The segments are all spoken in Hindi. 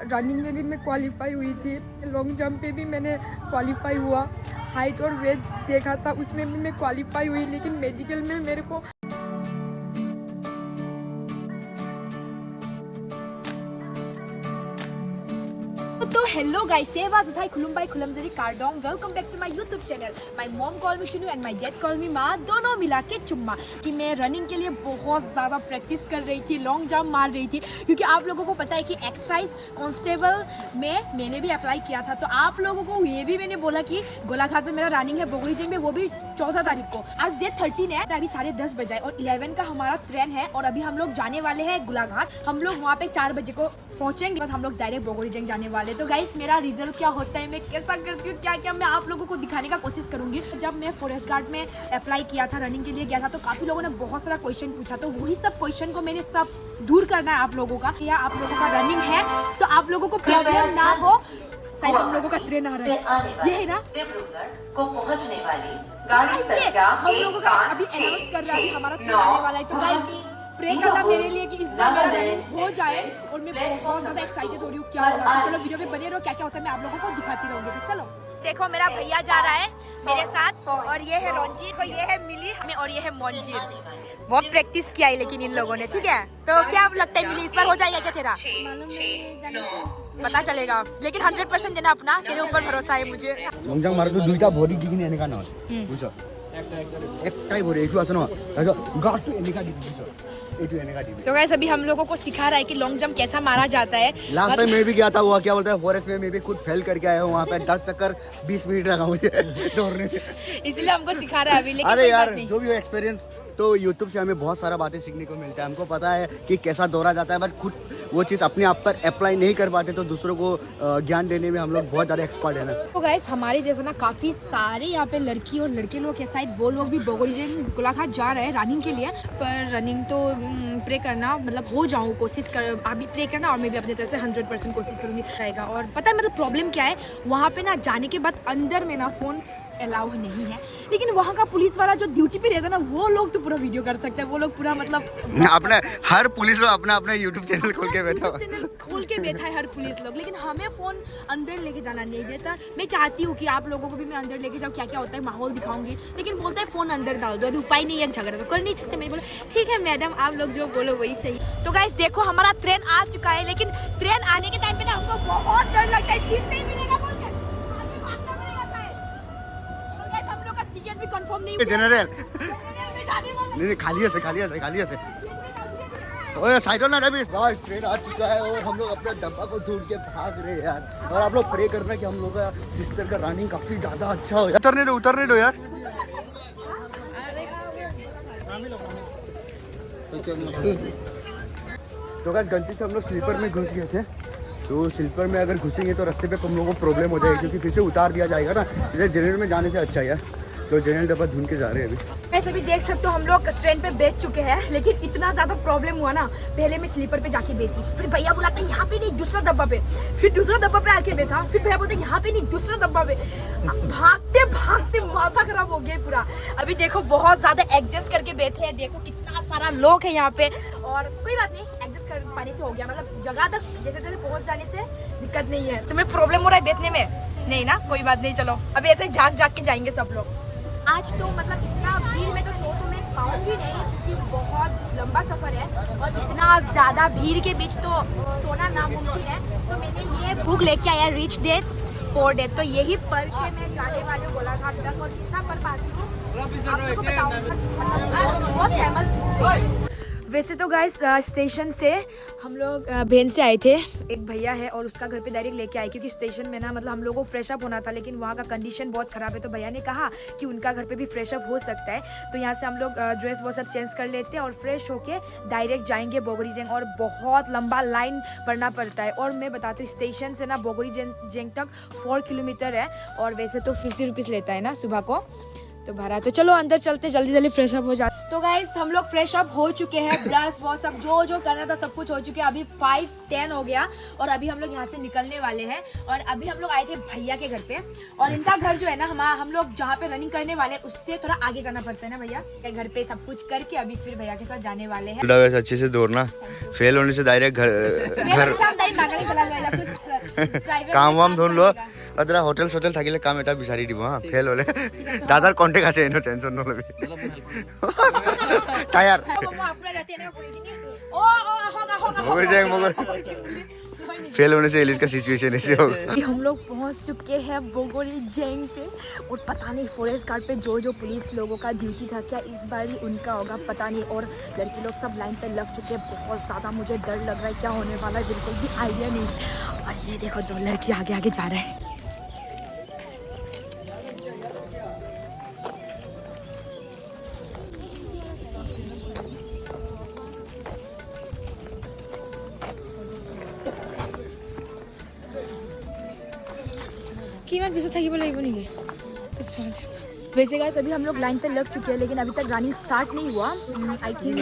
रनिंग में भी मैं क्वालिफाई हुई थी, लॉन्ग जंप पे भी मैंने क्वालिफाई हुआ, हाइट और वेट देखा था उसमें भी मैं क्वालिफाई हुई, लेकिन मेडिकल में मेरे को तो हेलो गाइस, ये आवाज उठाई खुलुमबाई खुलमजरी कार्डोंग। Welcome back to my YouTube channel. My mom call me Chunu and my dad call me माँ, दोनों मिला के चुम्मा। कि मैं रनिंग के लिए बहुत ज़्यादा प्रैक्टिस कर रही थी, लॉन्ग जंप मार रही थी, क्योंकि आप लोगों को पता है कि एक्साइज कांस्टेबल में मैंने भी अप्लाई किया था। तो आप लोगों को ये भी मैंने बोला कि गोलाघाट में मेरा रनिंग है, बोगरीजंग में, वो भी 14 तारीख को। आज डेट 13 है, अभी 10:30 बजे और 11 का हमारा ट्रेन है और अभी हम लोग जाने वाले हैं गोलाघाट। हम लोग वहाँ पे 4 बजे को पहुंचेंगे, हम लोग डायरेक्ट बोगरीजंग जाने वाले। तो गाइस, मेरा रिजल्ट क्या होता है, मैं कैसा करती हूँ, क्या क्या मैं आप लोगों को दिखाने का कोशिश करूंगी। जब मैं फॉरेस्ट गार्ड में अप्लाई किया था, रनिंग के लिए गया था, तो काफी लोगों ने बहुत सारा क्वेश्चन पूछा, तो वही सब क्वेश्चन को मैंने सब दूर करना है आप लोगों का। या आप लोगों का रनिंग है तो आप लोगों को प्रॉब्लम ना हो। शायद हम लोगों का ट्रेन आ रहा है, ये है ना को पहुंचने वाली गाड़ी संख्या हम लोगों का अभी अनाउंस कर रहा है, हमारा ट्रेन आने वाला है। तो गाइस, प्रे करना मेरे लिए कि इस बार मेरा रनिंग हो जाए और मैं बहुत ज़्यादा एक्साइटेड हो रही हूँ क्या होगा। तो चलो वीडियो में बने रहो, क्या क्या होता है मैं आप लोगों को दिखाती रहूँगी। तो चलो देखो, मेरा भैया जा रहा है मेरे साथ, और ये है रंजीत, और ये है मिली, और ये है मंजीर। बहुत प्रैक्टिस किया है लेकिन इन लोगों ने, ठीक है। तो क्या लगता है मिली, इस बार हो जाएगा क्या तेरा? पता चलेगा, लेकिन 100% देना अपना, तेरे ऊपर भरोसा है मुझे। লং জাম্প মারতো দুইটা ভৰি দি কিনে এনেকা নহয় বুজিছ একটাই ভৰি এইটো আছে ন তাৰপিছত গাঁতটো এনেকা দি বুজিছ এইটো এনেকা দিবি। तो गाइस, अभी हम लोगों को सिखा रहा है कि लॉन्ग जंप कैसा मारा जाता है। लास्ट टाइम मैं भी गया था, वो क्या बोलते हैं फॉरेस्ट में, मैं भी खुद फेल करके आया हूँ वहाँ पे। 10 चक्कर 20 मिनट लगा मुझे दौड़ने में, इसलिए हमको सिखा रहा है अभी। लेकिन अरे कोई यार बात नहीं। जो भी हो एक्सपीरियंस, तो यूट्यूब से हमें बहुत सारा बातें सीखने को मिलता है। हमको पता है कि कैसा दौड़ा जाता है, बट खुद वो चीज़ अपने आप पर अप्लाई नहीं कर पाते, तो दूसरों को ज्ञान देने में हम लोग बहुत ज़्यादा एक्सपर्ट है ना। तो गाइस, हमारे जैसा ना काफ़ी सारे यहाँ पे लड़की और लड़के लोग के साथ वो लोग भी बोगरीजंग गोलाघाट जा रहे हैं रनिंग के लिए। पर रनिंग तो प्रे करना, मतलब हो जाऊँ, कोशिश कर, आप भी प्रे करना और मैं भी अपनी तरफ से 100% कोशिश करूँगी रहेगा। और पता है मतलब प्रॉब्लम क्या है, वहाँ पे ना जाने के बाद अंदर में ना फ़ोन अलाउ नहीं है, लेकिन वहाँ का पुलिस वाला जो ड्यूटी पे रहता है ना, वो लोग तो पूरा वीडियो कर सकते हैं। वो लोग पूरा मतलब अपने हर पुलिस लोग अपना अपना यूट्यूब चैनल खोल के बैठा हुआ, चैनल खोल के बैठा है हर पुलिस लोग, लेकिन हमें फ़ोन अंदर लेके जाना नहीं देता। मैं चाहती हूँ कि आप लोगों को भी मैं अंदर लेके जाऊँ, क्या क्या होता है माहौल दिखाऊंगी, लेकिन बोलते हैं फ़ोन अंदर डाल दो, अभी उपाय नहीं है, झगड़ा तो कर नहीं सकते। मैंने बोला ठीक है मैडम, आप लोग जो बोलो वही सही। तो गाइस देखो, हमारा ट्रेन आ चुका है, लेकिन ट्रेन आने के टाइम पे ना हमको बहुत डर लगता है, सीट नहीं मिलेगा बोल के। हम लोग का टिकट भी कंफर्म नहीं हुआ। जनरल नहीं, नहीं खाली है से खाली है से खाली है से ओए साइड ना रवि। गाइस, ट्रेन आ चुका है और हम लोग अपना डब्बा को ढूंढ के भाग रहे हैं यार। और आप लोग प्रे करना कि हम लोग का सिस्टर का रनिंग काफी ज्यादा अच्छा हो। उतरने दो यार। तो गाइस, गलती से हम लोग स्लीपर में घुस गए थे, तो स्लीपर में अगर घुसेंगे तो रास्ते पे हम लोगों को प्रॉब्लम हो जाएगी, क्योंकि फिर से उतार दिया जाएगा ना। इसलिए जनरल में जाने से अच्छा है, तो जनरल डब्बा ढूंढ के जा रहे हैं अभी। ऐसे भी देख सकते हो, हम लोग ट्रेन पे बैठ चुके हैं, लेकिन इतना ज्यादा प्रॉब्लम हुआ ना, पहले मैं स्लीपर पे जाके बैठी, फिर भैया बुलाते यहाँ पे नहीं दूसरा डब्बा पे, फिर दूसरा डब्बा पे आके बैठा, फिर भैया बोलते यहाँ पे नहीं दूसरा डब्बा पे। भागते भागते माथा खराब हो गया पूरा। अभी देखो बहुत ज्यादा एडजस्ट करके बैठे हैं, देखो कितना सारा लोग है यहाँ पे, और कोई बात नहीं, एडजस्ट कर पाने से हो गया, मतलब जगह तक जैसे जैसे पहुँच जाने से दिक्कत नहीं है। तुम्हें प्रॉब्लम हो रहा है बैठने में? नहीं ना, कोई बात नहीं, चलो अभी ऐसे झाग झाग के जाएंगे सब लोग। आज तो मतलब इतना भीड़ में तो सो तो मैं पाऊंगी नहीं, क्योंकि बहुत लंबा सफ़र है और इतना ज़्यादा भीड़ के बीच तो सोना नामुमकिन है। तो मैंने ये बुक लेके आया, रिच डैड पुअर डैड, तो यही पढ़ के मैं जाने वाली हूँ गोलाघाट तक। और कितना पढ़ पाती हूँ आपको बताऊँगी, मतलब बहुत फेमस बुक है। वैसे तो गाइस, स्टेशन से हम लोग बहन से आए थे, एक भैया है और उसका घर पे डायरेक्ट लेके आए, क्योंकि स्टेशन में ना मतलब हम लोगों को फ्रेश अप होना था, लेकिन वहाँ का कंडीशन बहुत ख़राब है। तो भैया ने कहा कि उनका घर पे भी फ्रेश अप हो सकता है, तो यहाँ से हम लोग ड्रेस वो सब चेंज कर लेते हैं और फ्रेश होके डायरेक्ट जाएंगे बोगरीजंग। और बहुत लंबा लाइन पड़ना पड़ता है, और मैं बताती हूँ स्टेशन से ना बोगरीजंग तक 4 किलोमीटर है, और वैसे तो 50 रुपीज़ लेता है ना सुबह को। तो भरा। तो चलो अंदर चलते, जल्दी जल्दी फ्रेश अप हो जाते। तो गाइस हम लोग फ्रेश अप हो चुके हैं, ब्रश वो सब जो करना था सब कुछ हो चुके हैं। अभी 5:10 हो गया और अभी हम लोग यहाँ से निकलने वाले हैं। और अभी हम लोग आए थे भैया के घर पे, और इनका घर जो है ना हम लोग जहाँ पे रनिंग करने वाले हैं उससे थोड़ा आगे जाना पड़ता है ना भैया। घर पे सब कुछ करके अभी फिर भैया के साथ जाने वाले हैं। अच्छे से दौड़ना, फेल होने से डायरेक्ट घर काम वाम ढूंढ लो। अदरा होटल सोटल থাকিলে কাম এটা বিচাৰি দিব হা, ফেল হলে দাদাৰ কন্টেক্ট আছে, এনো টেনশন নলবি। টায়ার मगर जाए मगर फेल होने से एलिस का सिचुएशन ऐसे होगा। हम लोग पहुंच चुके हैं बोगोरी जैंग पे, और पता नहीं फॉरेस्ट गार्ड पे जो पुलिस लोगों का ड्यूटी था क्या इस बार भी उनका होगा पता नहीं। और लड़के लोग सब लाइन पे लग चुके हैं, बहुत ज़्यादा मुझे डर लग रहा है क्या होने वाला है, बिल्कुल भी आइडिया नहीं। और ये देखो 2 लड़की आगे आगे जा रहे हैं। कीमत भी तो থাকিব লাগিব नहीं है। वैसे गाइस अभी हम लोग लाइन पे लग चुके हैं, लेकिन अभी तक रनिंग स्टार्ट नहीं हुआ। आई थिंक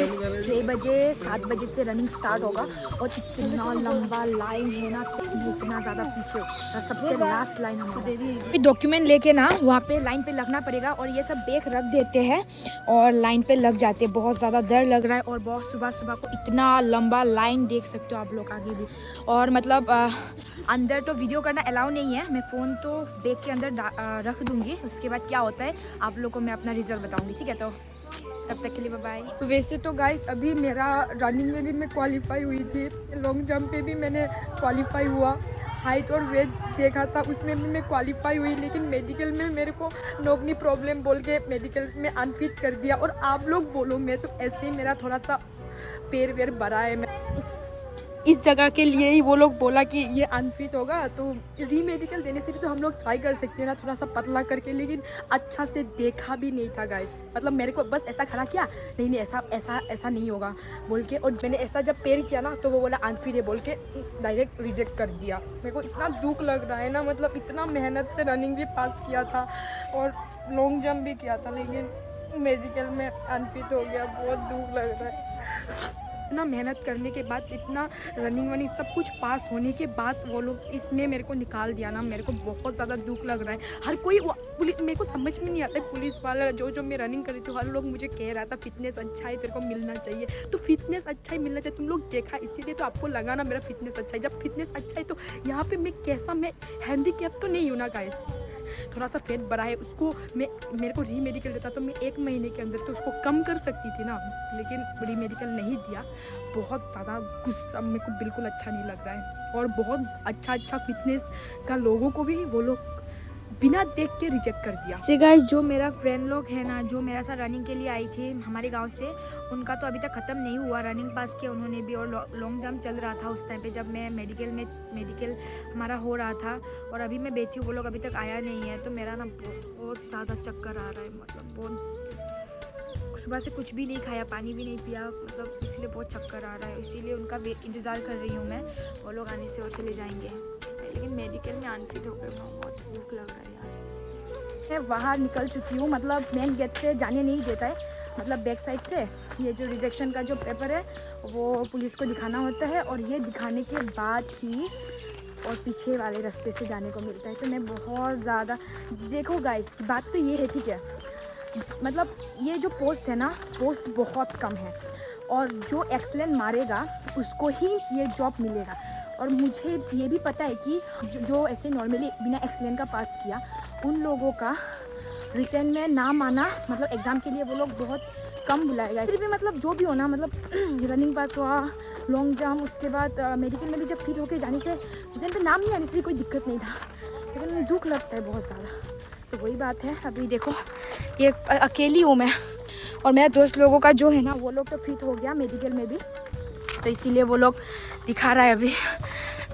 6 बजे 7 बजे से रनिंग स्टार्ट होगा। और इतना लंबा लाइन है ना, इतना ज़्यादा पीछे सबसे लास्ट लाइन हमारी। डॉक्यूमेंट लेके ना वहाँ पे लाइन पे लगना पड़ेगा, और ये सब बैग रख देते हैं और लाइन पे लग जाते हैं। बहुत ज़्यादा डर लग रहा है, और बहुत सुबह को इतना लंबा लाइन देख सकते हो आप लोग आगे भी। और मतलब अंदर तो वीडियो करना अलाउ नहीं है, मैं फ़ोन तो बैग के अंदर रख दूँगी। उसके बाद क्या होता है आप लोगों को मैं अपना रिजल्ट बताऊंगी, ठीक है। तो तब तक के लिए बाय बाय। वैसे तो गाइस अभी मेरा रनिंग में भी मैं क्वालिफाई हुई थी, लॉन्ग जंप पे भी मैंने क्वालिफाई हुआ, हाइट और वेट देखा था उसमें भी मैं क्वालिफाई हुई, लेकिन मेडिकल में मेरे को नोगनी प्रॉब्लम बोल के मेडिकल में अनफिट कर दिया। और आप लोग बोलो, मैं तो ऐसे ही मेरा थोड़ा सा पैर वेर भरा है, मैं इस जगह के लिए ही वो लोग बोला कि ये अनफिट होगा, तो रीमेडिकल देने से भी तो हम लोग ट्राई कर सकते हैं ना, थोड़ा सा पतला करके। लेकिन अच्छा से देखा भी नहीं था गाइस, मतलब मेरे को बस ऐसा खड़ा किया, नहीं ऐसा नहीं होगा बोल के। और मैंने ऐसा जब पैर किया ना तो वो बोला अनफिट है बोल के डायरेक्ट रिजेक्ट कर दिया। मेरे को इतना दुख लग रहा है ना, मतलब इतना मेहनत से रनिंग भी पास किया था और लॉन्ग जंप भी किया था, लेकिन मेडिकल में अनफिट हो गया। बहुत दुख लग रहा है, इतना मेहनत करने के बाद, इतना रनिंग वनिंग सब कुछ पास होने के बाद वो लोग इसमें मेरे को निकाल दिया ना। मेरे को बहुत ज़्यादा दुख लग रहा है। हर कोई पुलिस, मेरे को समझ में नहीं आता है, पुलिस वाला जो मैं रनिंग कर रही थी हर लोग मुझे कह रहा था फिटनेस अच्छा है तेरे को मिलना चाहिए। तो फिटनेस अच्छा ही मिलना चाहिए, तुम लोग देखा इसीलिए तो आपको लगा ना मेरा फिटनेस अच्छा है। जब फिटनेस अच्छा है तो यहाँ पे मैं कैसा, मैं हैंडीकैप तो नहीं हूँ ना गाइस, थोड़ा सा फेट बड़ा है, उसको मेरे को रीमेडिकल देता तो मैं 1 महीने के अंदर तो उसको कम कर सकती थी ना, लेकिन रीमेडिकल नहीं दिया। बहुत ज़्यादा गुस्सा, मेरे को बिल्कुल अच्छा नहीं लग रहा है। और बहुत अच्छा फिटनेस का लोगों को भी वो लोग बिना देख के रिजेक्ट कर दिया। से गाइस जो मेरा फ्रेंड लोग है ना, जो मेरा साथ रनिंग के लिए आई थी हमारे गांव से, उनका तो अभी तक ख़त्म नहीं हुआ रनिंग पास किया उन्होंने भी। और लॉन्ग जंप चल रहा था उस टाइम पे जब मैं मेडिकल हमारा हो रहा था, और अभी मैं बैठी हूँ, वो लोग अभी तक आया नहीं है। तो मेरा ना बहुत ज़्यादा चक्कर आ रहा है, मतलब बहुत, सुबह से कुछ भी नहीं खाया, पानी भी नहीं पिया, मतलब इसलिए बहुत चक्कर आ रहा है। इसीलिए उनका इंतज़ार कर रही हूँ मैं, वो लोग आने से और चले जाएंगे। लेकिन मेडिकल में अनफिट हो गए, बहुत दुख लग रहा है यार। मैं बाहर निकल चुकी हूँ, मतलब मेन गेट से जाने नहीं देता है, मतलब बैक साइड से ये जो रिजेक्शन का जो पेपर है वो पुलिस को दिखाना होता है, और ये दिखाने के बाद ही और पीछे वाले रास्ते से जाने को मिलता है। तो मैं बहुत ज़्यादा, देखो गाइस बात तो ये है, ठीक है, मतलब ये जो पोस्ट है ना, पोस्ट बहुत कम है, और जो एक्सेलेंट मारेगा उसको ही ये जॉब मिलेगा। और मुझे ये भी पता है कि जो ऐसे नॉर्मली बिना एक्सेलेंट का पास किया उन लोगों का रिटर्न में नाम आना, मतलब एग्ज़ाम के लिए वो लोग बहुत कम बुलाएगा। फिर भी मतलब जो भी हो ना, मतलब रनिंग पास हुआ, लॉन्ग जंप, उसके बाद मेडिकल में भी जब फिट होकर जाने से रिटर्न पे नाम नहीं आने से भी कोई दिक्कत नहीं था, लेकिन दुख लगता है बहुत ज़्यादा। तो वही बात है, अभी देखो ये अकेली हूँ मैं, और मेरा दोस्त लोगों का जो है ना वो लोग तो फिट हो गया मेडिकल में भी, तो इसीलिए वो लोग दिखा रहा है अभी।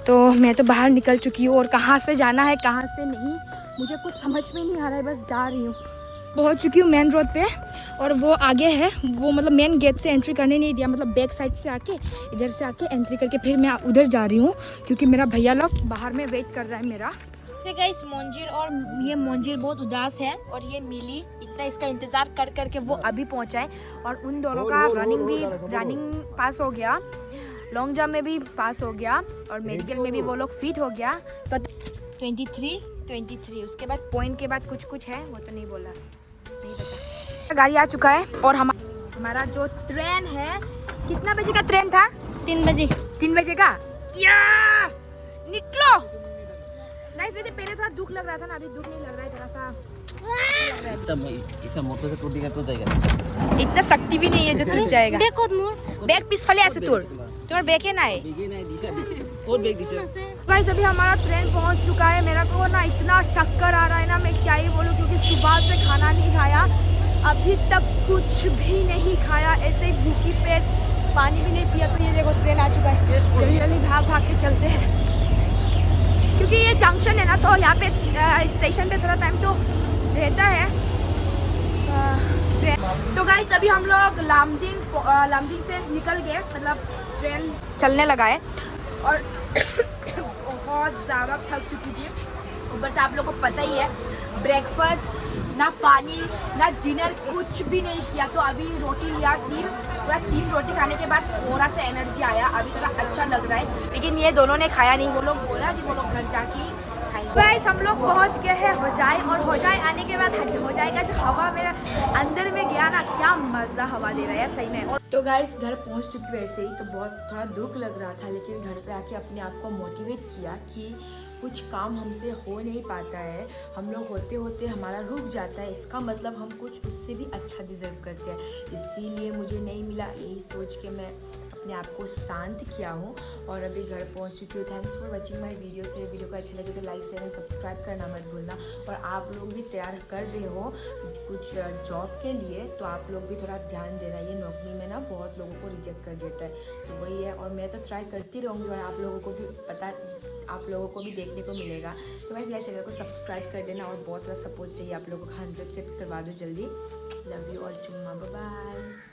तो मैं तो बाहर निकल चुकी हूँ, और कहाँ से जाना है कहाँ से नहीं मुझे कुछ समझ में नहीं आ रहा है, बस जा रही हूँ। पहुँच चुकी हूँ मेन रोड पे, और वो आगे है, वो मतलब मेन गेट से एंट्री करने नहीं दिया, मतलब बैक साइड से आके इधर से आके एंट्री करके फिर मैं उधर जा रही हूँ, क्योंकि मेरा भैया लोग बाहर में वेट कर रहा है मेरा। से गाइस मोंजीर, और ये मोंजीर बहुत उदास है और ये मिली इतना इसका इंतजार कर करके वो अभी पहुंचा है। और उन दोनों का रनिंग पास हो गया, लॉन्ग जंप में भी पास हो गया और मेडिकल में भी वो लोग फिट हो गया। तो 23 उसके बाद पॉइंट के बाद कुछ है वो तो नहीं बोला, नहीं पता। गाड़ी आ चुका है और हमारा जो ट्रेन है, कितना बजे का ट्रेन था? 3 बजे का। या निकलो गाइस। वैसे पहले थोड़ा दुख लग रहा था ना, अभी दुख नहीं लग रहा है, थोड़ा सा मोटर से टूट जाएगा। इतना शक्ति भी नहीं है जो टूट जाएगा। बैग पिछले ऐसे तुम्हारे बैग है ना है। गाइस अभी हमारा ट्रेन पहुंच चुका है। मेरा को ना इतना चक्कर आ रहा है ना, मैं क्या ही बोलूं, क्योंकि सुबह से खाना नहीं खाया, अभी तक कुछ भी नहीं खाया, ऐसे ही भूखी पेट, पानी भी नहीं पिया। तो ये देखो ट्रेन आ चुका है, जल्दी जल्दी भाग के चलते हैं, क्योंकि ये जंक्शन है ना, तो यहाँ पे स्टेशन पे थोड़ा टाइम तो रहता है। तो गाइस अभी हम लोग लामडिंग से निकल गए, मतलब ट्रेन चलने लगा है और बहुत ज़्यादा थक चुकी थी। ऊपर से आप लोग को पता ही है, ब्रेकफास्ट ना, पानी ना, डिनर कुछ भी नहीं किया। तो अभी रोटी लिया 3 रोटी खाने के बाद थोड़ा सा एनर्जी आया, अभी थोड़ा अच्छा लग रहा है। लेकिन ये दोनों ने खाया नहीं, वो लोग बोला कि वो लोग घर जाके खाएंगे। गाइस हम लोग पहुंच गए हैं होजाई, और होजाई आने के बाद होजाई का जो हवा मेरा अंदर में गया ना, क्या मज़ा हवा दे रहा है यार सही में। तो गाइस घर पहुंच चुकी वैसे ही, तो बहुत थोड़ा दुख लग रहा था, लेकिन घर पे आके अपने आप को मोटिवेट किया कि कुछ काम हमसे हो नहीं पाता है, हम लोग होते होते हमारा रुक जाता है, इसका मतलब हम कुछ उससे भी अच्छा डिजर्व करते हैं, इसीलिए मुझे नहीं मिला, यही सोच के मैं अपने आप को शांत किया हूँ और अभी घर पहुँच चुकी हूँ। Thanks for watching my video. मेरे वीडियो को अच्छा लगे तो लाइक शेयर एंड सब्सक्राइब करना मत भूलना। और आप लोग भी तैयार कर रहे हो कुछ जॉब के लिए, तो आप लोग भी थोड़ा ध्यान देना, ये नौकरी में ना बहुत लोगों को रिजेक्ट कर देता है, तो वही है। और मैं तो ट्राई करती रहूँगी और आप लोगों को भी आप लोगों को भी देखने को मिलेगा। तो मैं मेरे चैनल को सब्सक्राइब कर देना और बहुत सारा सपोर्ट चाहिए आप लोगों को, 100 के करवा दो जल्दी। लव यू ऑल, चुम्मा, बाय बाय।